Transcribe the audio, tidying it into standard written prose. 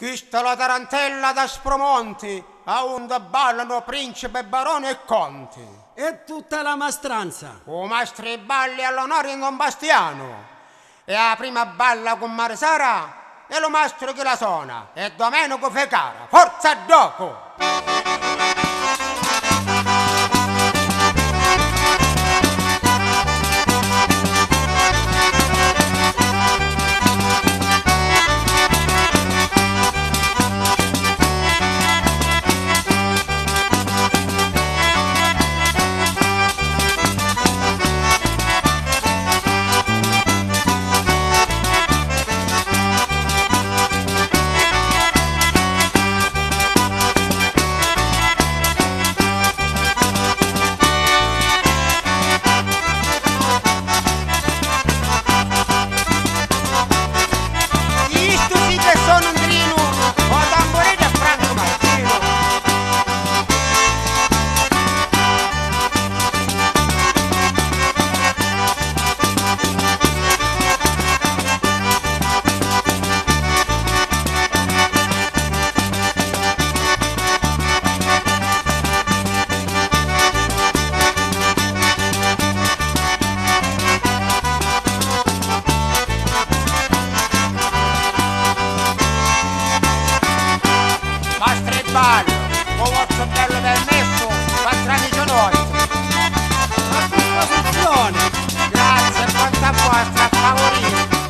Questa è la tarantella da Spromonti, a onde ballano principe, barone e conti. E tutta la mastranza. O mastri balli all'onore in Don Bastiano. E la prima balla con Marisara e lo mastro che la suona. E Domenico Fecara. Forza gioco! Ballo, con vostro bello permesso, 4 anni sono 8. A disposizione. Grazie, quanta vostra, a favorire.